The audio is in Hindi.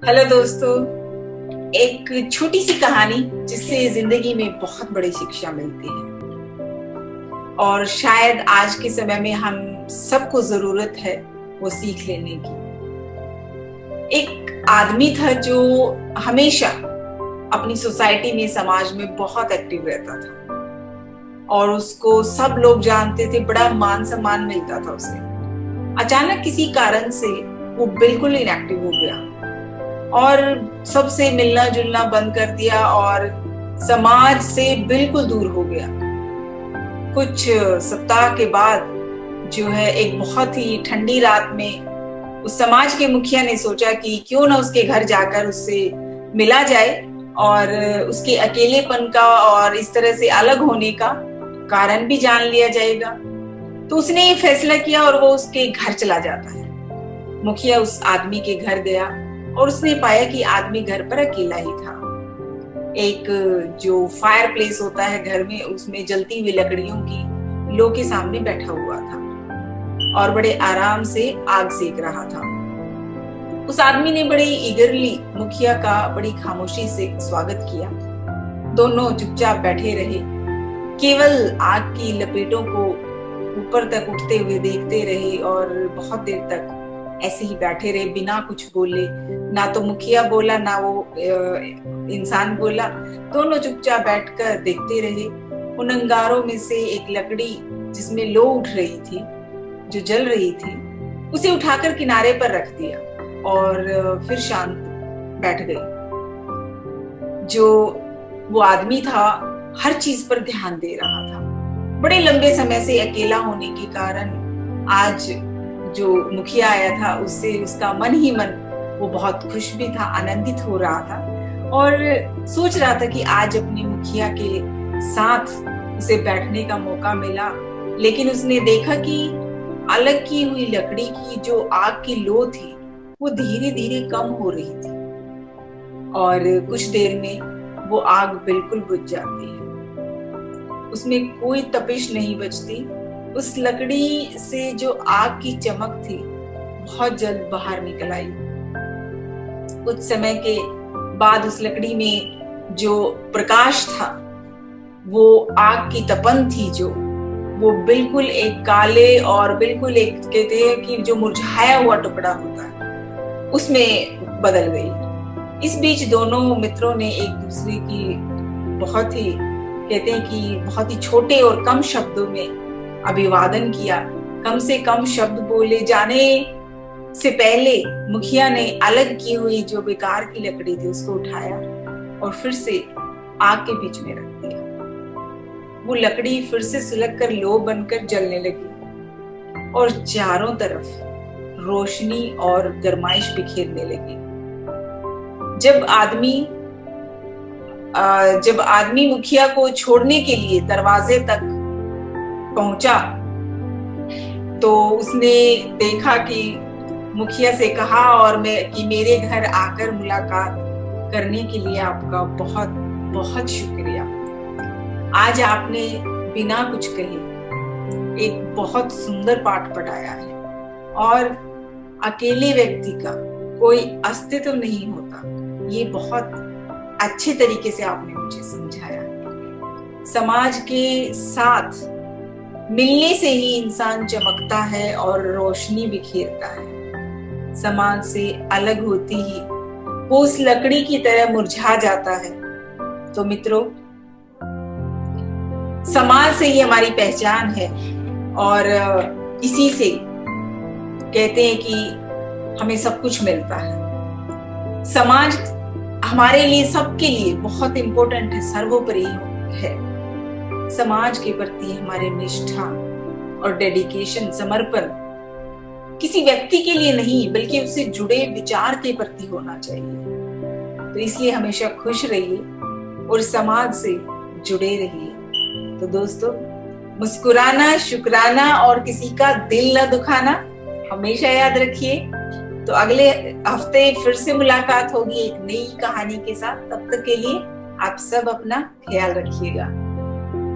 हेलो दोस्तों। एक छोटी सी कहानी जिससे जिंदगी में बहुत बड़ी शिक्षा मिलती है और शायद आज के समय में हम सबको जरूरत है वो सीख लेने की। एक आदमी था जो हमेशा अपनी सोसाइटी में, समाज में बहुत एक्टिव रहता था और उसको सब लोग जानते थे, बड़ा मान सम्मान मिलता था उसे। अचानक किसी कारण से वो बिल्कुल इनएक्टिव हो गया और सबसे मिलना जुलना बंद कर दिया और समाज से बिल्कुल दूर हो गया। कुछ सप्ताह के बाद जो है, एक बहुत ही ठंडी रात में उस समाज के मुखिया ने सोचा कि क्यों ना उसके घर जाकर उससे मिला जाए और उसके अकेलेपन का और इस तरह से अलग होने का कारण भी जान लिया जाएगा। तो उसने ये फैसला किया और वो उसके घर चला जाता है। मुखिया उस आदमी के घर गया और उसने पाया कि आदमी घर पर अकेला ही था। एक जो फायर प्लेस होता है घर में, उसमें जलती हुई लकड़ियों की लो के सामने बैठा हुआ था और बड़े आराम से आग सेक रहा था। उस आदमी ने बड़ी ईगरली मुखिया का बड़ी खामोशी से स्वागत किया। दोनों चुपचाप बैठे रहे, केवल आग की लपेटों को ऊपर तक उठते हुए देखते रहे और बहुत देर तक ऐसे ही बैठे रहे बिना कुछ बोले। ना तो मुखिया बोला, ना वो इंसान बोला। दोनों चुपचाप बैठकर देखते रहे। उन अंगारों में से एक लकड़ी जिसमें लो उठ रही थी, जो जल रही थी, उसे उठाकर किनारे पर रख दिया और फिर शांत बैठ गई। जो वो आदमी था हर चीज पर ध्यान दे रहा था। बड़े लंबे समय से अकेला होने के कारण आज जो मुखिया आया था उससे उसका मन ही मन, वो बहुत खुश भी था, आनंदित हो रहा था और सोच रहा था कि आज अपने मुखिया के साथ उसे बैठने का मौका मिला। लेकिन उसने देखा कि अलग की हुई लकड़ी की जो आग की लो थी वो धीरे धीरे कम हो रही थी और कुछ देर में वो आग बिल्कुल बुझ जाती है। उसमें कोई तपिश नहीं बचती। उस लकड़ी से जो आग की चमक थी बहुत जल्द बाहर निकल आई। कुछ समय के बाद उस लकड़ी में जो प्रकाश था, वो आग की तपन थी, जो वो बिल्कुल एक काले और बिल्कुल एक, कहते हैं कि जो मुरझाया हुआ टुकड़ा होता है, उसमें बदल गई। इस बीच दोनों मित्रों ने एक दूसरे की बहुत ही, कहते हैं कि बहुत ही छोटे और कम शब्दों में अभिवादन किया। कम से कम शब्द बोले जाने से पहले मुखिया ने अलग की हुई जो बेकार की लकड़ी थी उसको उठाया और फिर से आग के बीच में रख दिया। वो लकड़ी फिर से सुलग कर लो बनकर जलने लगी और चारों तरफ रोशनी और गर्माइश बिखेरने लगी। जब आदमी मुखिया को छोड़ने के लिए दरवाजे तक पहुंचा तो उसने देखा कि मुखिया से कहा कि मेरे घर आकर मुलाकात करने के लिए आपका बहुत बहुत शुक्रिया। आज आपने बिना कुछ कहे एक बहुत सुंदर पाठ पढ़ाया है और अकेले व्यक्ति का कोई अस्तित्व नहीं होता, ये बहुत अच्छे तरीके से आपने मुझे समझाया। समाज के साथ मिलने से ही इंसान चमकता है और रोशनी बिखेरता है। समाज से अलग होती ही वो उस लकड़ी की तरह मुरझा जाता है। तो मित्रों, समाज से ही हमारी पहचान है और इसी से कहते हैं कि हमें सब कुछ मिलता है। समाज हमारे लिए, सबके लिए बहुत इंपॉर्टेंट है, सर्वोपरि है। समाज के प्रति हमारे निष्ठा और डेडिकेशन, समर्पण किसी व्यक्ति के लिए नहीं बल्कि उससे जुड़े विचार के प्रति होना चाहिए। तो इसलिए हमेशा खुश रहिए और समाज से जुड़े रहिए। तो दोस्तों, मुस्कुराना, शुक्राना और किसी का दिल न दुखाना हमेशा याद रखिए। तो अगले हफ्ते फिर से मुलाकात होगी एक नई कहानी के साथ। तब तक के लिए आप सब अपना ख्याल रखिएगा।